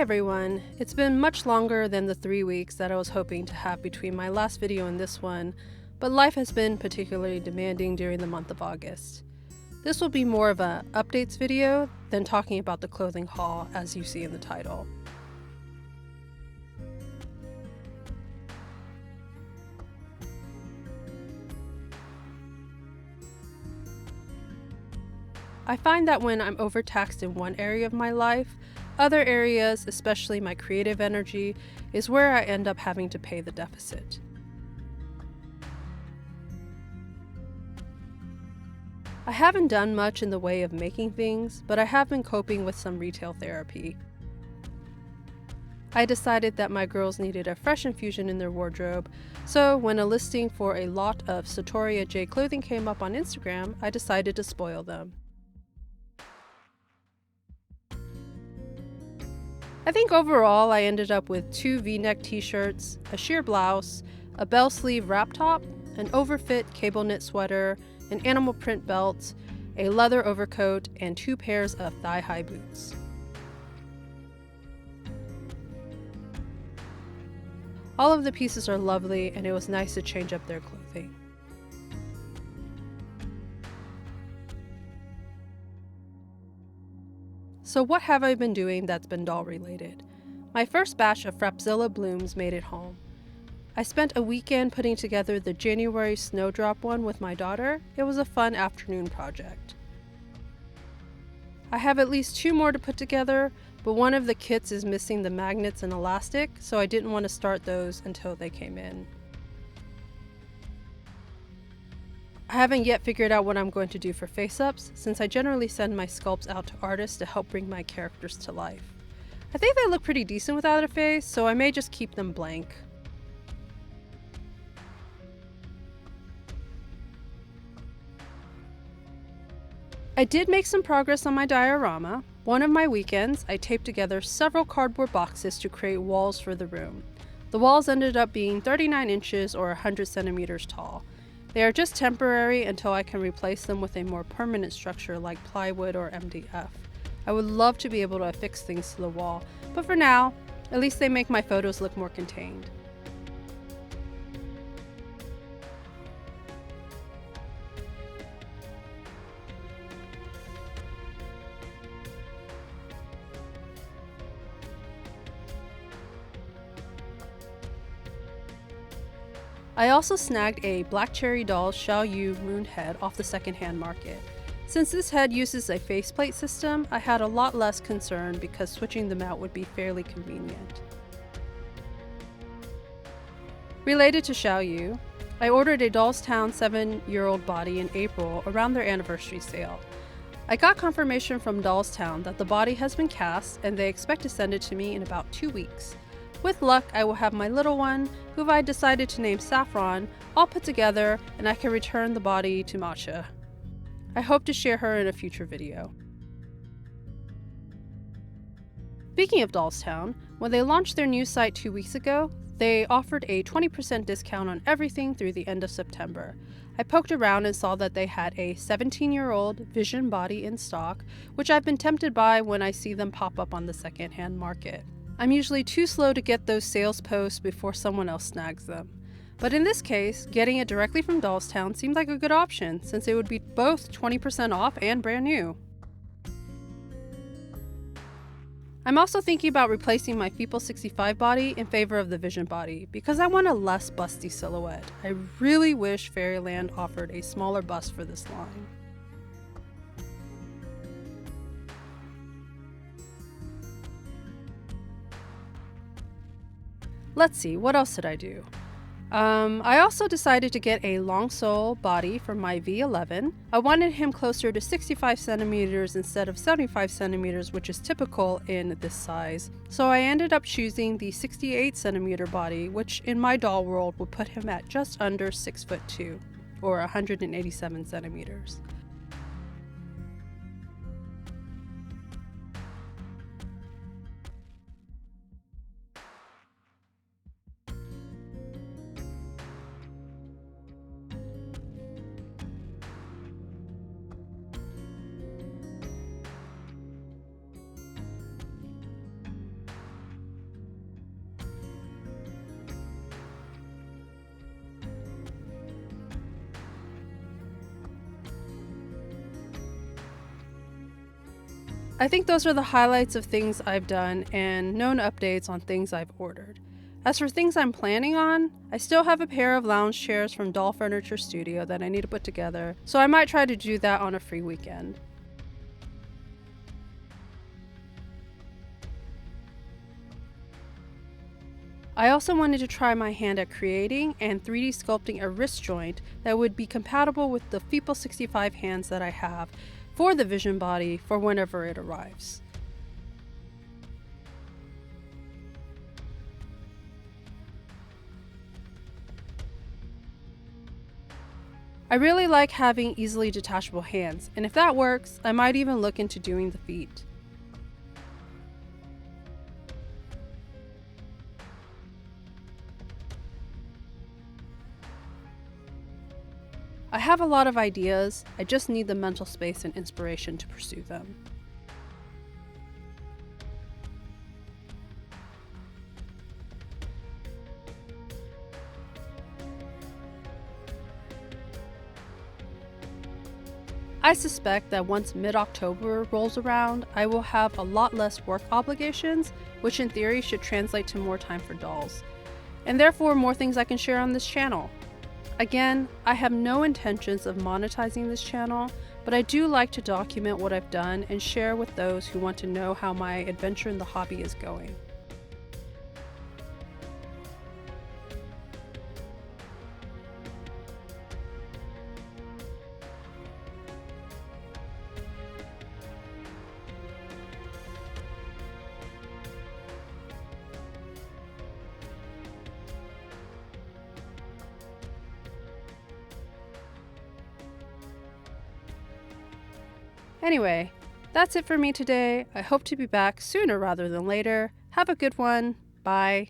Hey everyone! It's been much longer than the 3 weeks that I was hoping to have between my last video and this one, but life has been particularly demanding during the month of August. This will be more of an updates video than talking about the clothing haul as you see in the title. I find that when I'm overtaxed in one area of my life, other areas, especially my creative energy, is where I end up having to pay the deficit. I haven't done much in the way of making things, but I have been coping with some retail therapy. I decided that my girls needed a fresh infusion in their wardrobe, so when a listing for a lot of Sartoria J clothing came up on Instagram, I decided to spoil them. I think overall I ended up with 2 V-neck t-shirts, a sheer blouse, a bell sleeve wrap top, an overfit cable knit sweater, an animal print belt, a leather overcoat, and 2 pairs of thigh-high boots. All of the pieces are lovely, and it was nice to change up their clothing. So what have I been doing that's been doll related? My first batch of Frapzilla blooms made it home. I spent a weekend putting together the January snowdrop one with my daughter. It was a fun afternoon project. I have at least 2 more to put together, but one of the kits is missing the magnets and elastic, so I didn't want to start those until they came in. I haven't yet figured out what I'm going to do for face-ups, since I generally send my sculpts out to artists to help bring my characters to life. I think they look pretty decent without a face, so I may just keep them blank. I did make some progress on my diorama. One of my weekends, I taped together several cardboard boxes to create walls for the room. The walls ended up being 39 inches or 100 centimeters tall. They are just temporary until I can replace them with a more permanent structure like plywood or MDF. I would love to be able to affix things to the wall, but for now, at least they make my photos look more contained. I also snagged a Black Cherry Dolls Xiao Yu moon head off the secondhand market. Since this head uses a faceplate system, I had a lot less concern because switching them out would be fairly convenient. Related to Xiao Yu, I ordered a Dollstown 7-year-old body in April around their anniversary sale. I got confirmation from Dollstown that the body has been cast and they expect to send it to me in about 2 weeks. With luck, I will have my little one, who I decided to name Saffron, all put together, and I can return the body to Matcha. I hope to share her in a future video. Speaking of Dollstown, when they launched their new site 2 weeks ago, they offered a 20% discount on everything through the end of September. I poked around and saw that they had a 17-year-old Vision body in stock, which I've been tempted by when I see them pop up on the secondhand market. I'm usually too slow to get those sales posts before someone else snags them. But in this case, getting it directly from Dollstown seemed like a good option, since it would be both 20% off and brand new. I'm also thinking about replacing my Feeple 65 body in favor of the Vision body, because I want a less busty silhouette. I really wish Fairyland offered a smaller bust for this line. Let's see, what else did I do? I also decided to get a long sole body for my V11. I wanted him closer to 65 centimeters instead of 75 centimeters, which is typical in this size. So I ended up choosing the 68 centimeter body, which in my doll world would put him at just under 6'2", or 187 centimeters. I think those are the highlights of things I've done and known updates on things I've ordered. As for things I'm planning on, I still have a pair of lounge chairs from Doll Furniture Studio that I need to put together, so I might try to do that on a free weekend. I also wanted to try my hand at creating and 3D sculpting a wrist joint that would be compatible with the Feeple 65 hands that I have for the Vision Body for whenever it arrives. I really like having easily detachable hands, and if that works, I might even look into doing the feet. I have a lot of ideas, I just need the mental space and inspiration to pursue them. I suspect that once mid-October rolls around, I will have a lot less work obligations, which in theory should translate to more time for dolls, and therefore more things I can share on this channel. Again, I have no intentions of monetizing this channel, but I do like to document what I've done and share with those who want to know how my adventure in the hobby is going. Anyway, that's it for me today. I hope to be back sooner rather than later. Have a good one. Bye.